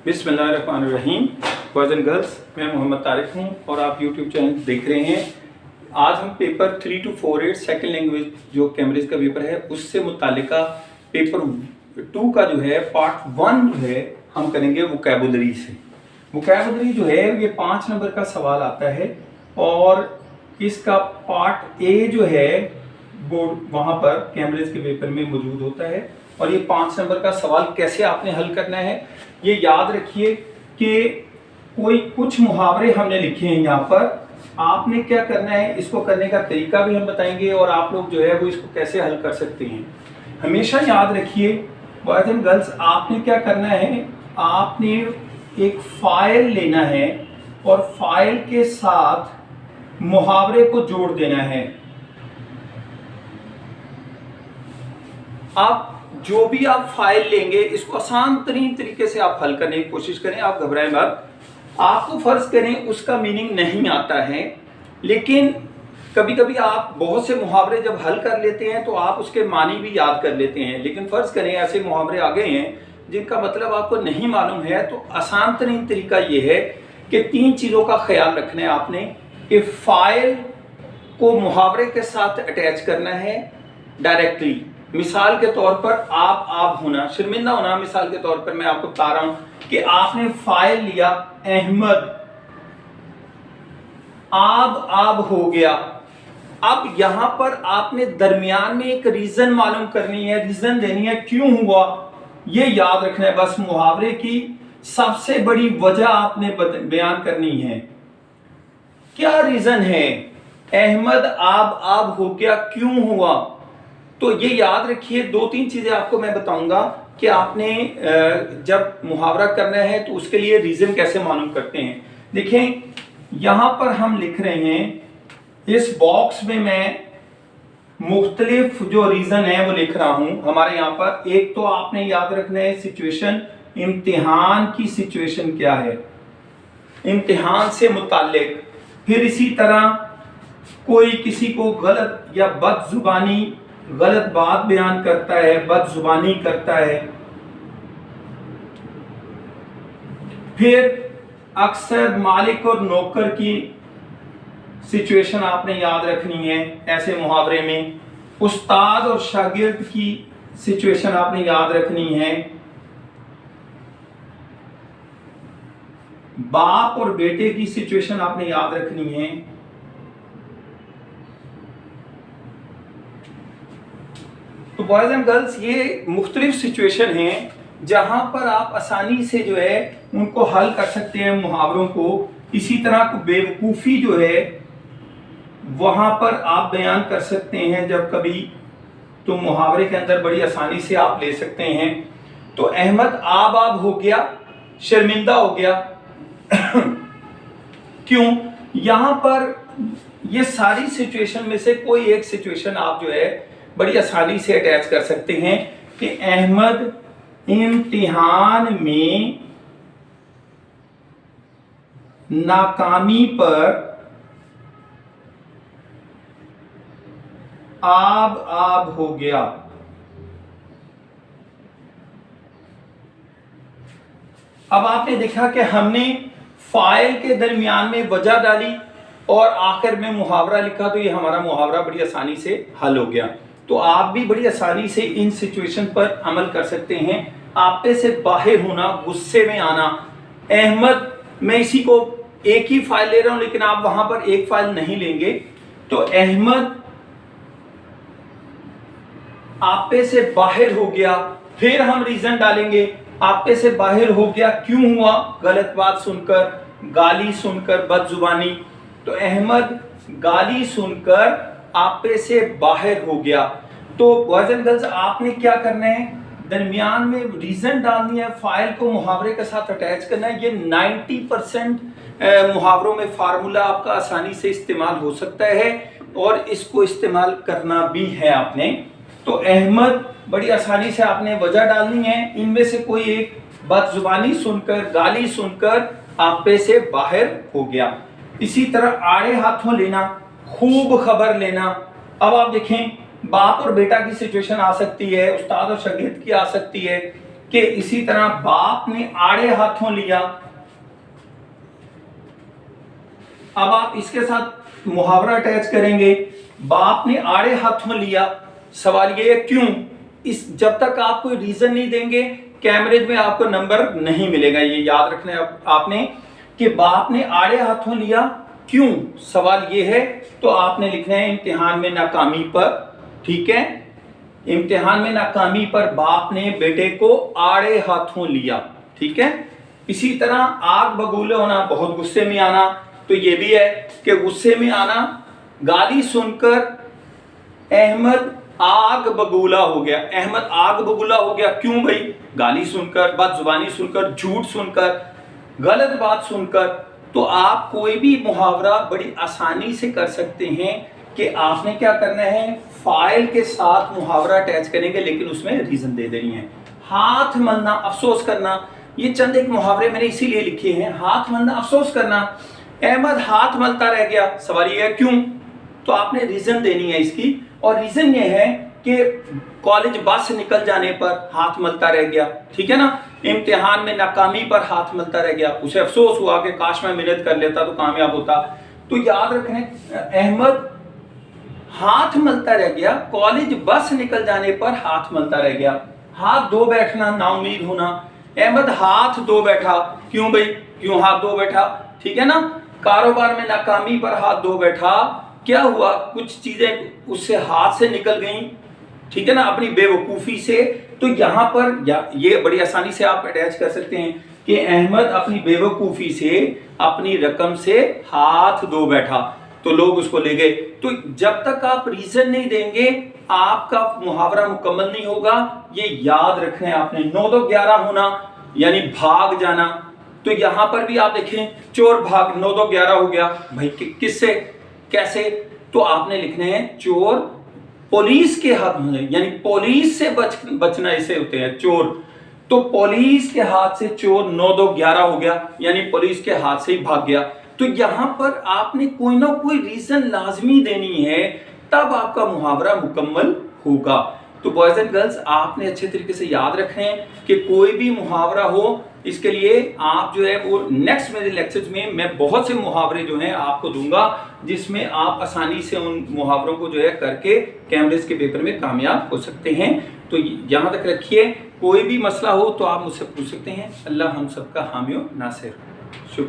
बिस्मिल्लाहिर्रहमानिर्रहीम। Boys and girls, मैं मोहम्मद तारिक हूँ और आप यूट्यूब चैनल देख रहे हैं। आज हम पेपर 3 to 4 सेकेंड लैंग्वेज जो कैम्ब्रिज का पेपर है उससे मुतालिका पेपर 2 का जो है पार्ट 1 जो है हम करेंगे वोकैबुलरी से। वोकैबुलरी जो है ये 5 नंबर का सवाल आता है और इसका पार्ट ए जो है बोर्ड वहाँ पर कैम्ब्रिज के पेपर में मौजूद होता है और ये 5 नंबर का सवाल कैसे आपने हल करना है ये याद रखिए कि कोई कुछ मुहावरे हमने लिखे हैं यहाँ पर। आपने क्या करना है, इसको करने का तरीका भी हम बताएंगे और आप लोग जो है वो इसको कैसे हल कर सकते हैं। हमेशा याद रखिए बॉयज एंड गर्ल्स, आपने क्या करना है, आपने एक फाइल लेना है और फाइल के साथ मुहावरे को जोड़ देना है। आप जो भी आप फाइल लेंगे इसको आसान तरीन तरीके से आप हल करने की कोशिश करें, आप घबराएं मत। आपको फर्ज करें उसका मीनिंग नहीं आता है, लेकिन कभी कभी आप बहुत से मुहावरे जब हल कर लेते हैं तो आप उसके मानी भी याद कर लेते हैं। लेकिन फर्ज करें ऐसे मुहावरे आ गए हैं जिनका मतलब आपको नहीं मालूम है, तो आसान तरीन तरीका यह है कि 3 चीज़ों का ख्याल रखना है आपने कि फाइल को मुहावरे के साथ अटैच करना है डायरेक्टली। मिसाल के तौर पर आप होना, शर्मिंदा होना, मिसाल के तौर पर मैं आपको बता रहा हूं कि आपने फाइल लिया अहमद, आब हो गया। अब यहां पर आपने दरमियान में एक रीजन मालूम करनी है, रीजन देनी है क्यों हुआ, ये याद रखना है। बस मुहावरे की सबसे बड़ी वजह आपने बयान करनी है। क्या रीजन है, अहमद आब हो गया, क्यों हुआ। तो ये याद रखिए। 2-3 चीजें आपको मैं बताऊंगा कि आपने जब मुहावरा करना है तो उसके लिए रीजन कैसे मालूम करते हैं। देखें यहां पर हम लिख रहे हैं, इस बॉक्स में मैं मुख्तलिफ जो रीजन है वो लिख रहा हूं हमारे यहां पर। एक तो आपने याद रखना है सिचुएशन, इम्तिहान की सिचुएशन क्या है, इम्तिहान से मुताल्लिक। फिर इसी तरह कोई किसी को गलत या बदजुबानी, गलत बात बयान करता है, बदजुबानी करता है। फिर अक्सर मालिक और नौकर की सिचुएशन आपने याद रखनी है ऐसे मुहावरे में। उस्ताद और शागिर्द की सिचुएशन आपने याद रखनी है। बाप और बेटे की सिचुएशन आपने याद रखनी है। तो बॉयज एंड गर्ल्स, ये मुख्तलिफ सिचुएशन हैं जहां पर आप आसानी से जो है उनको हल कर सकते हैं मुहावरों को। इसी तरह को बेवकूफ़ी जो है वहां पर आप बयान कर सकते हैं जब कभी, तो मुहावरे के अंदर बड़ी आसानी से आप ले सकते हैं। तो अहमद आब हो गया, शर्मिंदा हो गया क्यों। यहां पर ये सारी सिचुएशन में से कोई एक सिचुएशन आप जो है बड़ी आसानी से अटैच कर सकते हैं कि अहमद इम्तिहान में नाकामी पर आब हो गया। अब आपने देखा कि हमने फाइल के दरमियान में वजह डाली और आखिर में मुहावरा लिखा, तो ये हमारा मुहावरा बड़ी आसानी से हल हो गया। तो आप भी बड़ी आसानी से इन सिचुएशन पर अमल कर सकते हैं। आपे से बाहर होना, गुस्से में आना। अहमद, मैं इसी को एक ही फाइल ले रहा हूं लेकिन आप वहां पर एक फाइल नहीं लेंगे। तो अहमद आपे से बाहर हो गया, फिर हम रीजन डालेंगे। आपे से बाहर हो गया क्यों हुआ, गलत बात सुनकर, गाली सुनकर, बदजुबानी। तो अहमद गाली सुनकर आपे से बाहर हो गया। तो बॉयज एंड गर्ल्स, आपने क्या करना है, दरमियान में रीजन डालनी है, फाइल को मुहावरे के साथ अटैच करना है। ये 90% मुहावरों में फार्मूला आपका आसानी से इस्तेमाल हो सकता है और इसको इस्तेमाल करना भी है आपने। तो अहमद बड़ी आसानी से आपने वजह डालनी है, इनमें से कोई एक बदजुबानी सुनकर, गाली सुनकर आपे से बाहर हो गया। इसी तरह आड़े हाथों लेना, खूब खबर लेना। अब आप देखें बाप और बेटा की सिचुएशन आ सकती है, उस्ताद और शागिर्द की आ सकती है कि इसी तरह बाप ने आड़े हाथों लिया। अब आप इसके साथ मुहावरा अटैच करेंगे, बाप ने आड़े हाथों लिया। सवाल ये है क्यों? इस जब तक आप कोई रीजन नहीं देंगे कैमरेज में आपको नंबर नहीं मिलेगा। ये याद रखना है आपने कि बाप ने आड़े हाथों लिया क्यों? सवाल ये है तो आपने लिखना है इम्तिहान में नाकामी पर। ठीक है, इम्तिहान में नाकामी पर बाप ने बेटे को आड़े हाथों लिया। ठीक है, इसी तरह आग बबूले होना, बहुत गुस्से में आना, तो ये भी है कि गुस्से में आना। गाली सुनकर अहमद आग बबूला हो गया। अहमद आग बबूला हो गया क्यों भाई? गाली सुनकर, बदजुबानी सुनकर, झूठ सुनकर, गलत बात सुनकर। तो आप कोई भी मुहावरा बड़ी आसानी से कर सकते हैं कि आपने क्या करना है, फाइल के साथ मुहावरा अटैच करेंगे लेकिन उसमें रीजन दे देनी है। हाथ मलना, अफसोस करना, ये चंद एक मुहावरे मैंने इसीलिए लिखे हैं। हाथ मलना, अफसोस करना, अहमद हाथ मलता रह गया। सवाल ये है क्यों? तो आपने रीजन देनी है इसकी, और रीजन ये है कि कॉलेज बस निकल जाने पर हाथ मलता रह गया। ठीक है ना, इम्तिहान में नाकामी पर हाथ मलता रह गया, उसे अफसोस हुआ कि काश मैं मेहनत कर लेता तो कामयाब होता। तो याद रखने, अहमद हाथ मलता रह गया, कॉलेज बस निकल जाने पर हाथ मलता रह गया। हाथ धो बैठना, नाउमीद होना, अहमद हाथ धो बैठा क्यों भाई? क्यों हाथ धो बैठा? ठीक है ना, कारोबार में नाकामी पर हाथ धो बैठा। क्या हुआ? कुछ चीजें उससे हाथ से निकल गई। ठीक है ना, अपनी बेवकूफी से। तो यहां पर ये बड़ी आसानी से आप अटैच कर सकते हैं कि अहमद अपनी बेवकूफी से अपनी रकम से हाथ धो बैठा, तो लोग उसको ले गए। तो जब तक आप रीजन नहीं देंगे आपका मुहावरा मुकम्मल नहीं होगा। ये याद रखना है आपने। 9 2 11 होना यानी भाग जाना। तो यहां पर भी आप देखें, चोर भाग, 9 2 11 हो गया भाई। किससे, कैसे? तो आपने लिखना है चोर पुलिस के हाथ में, यानी पुलिस से बचना इसे होते हैं चोर। तो पुलिस के हाथ से चोर 9 2 11 हो गया, यानी पुलिस के हाथ से ही भाग गया। तो यहां पर आपने कोई ना कोई रीजन लाजमी देनी है, तब आपका मुहावरा मुकम्मल होगा। तो बॉयज एंड गर्ल्स, आपने अच्छे तरीके से याद रखना है कि कोई भी मुहावरा हो, इसके लिए आप जो है वो नेक्स्ट मेरे लेक्चर्स में मैं बहुत से मुहावरे जो हैं आपको दूंगा, जिसमें आप आसानी से उन मुहावरों को जो है करके कैमरेज के पेपर में कामयाब हो सकते हैं। तो यहाँ तक रखिए, कोई भी मसला हो तो आप मुझसे पूछ सकते हैं। अल्लाह हम सबका हामी व नासिर। शुक्रिया।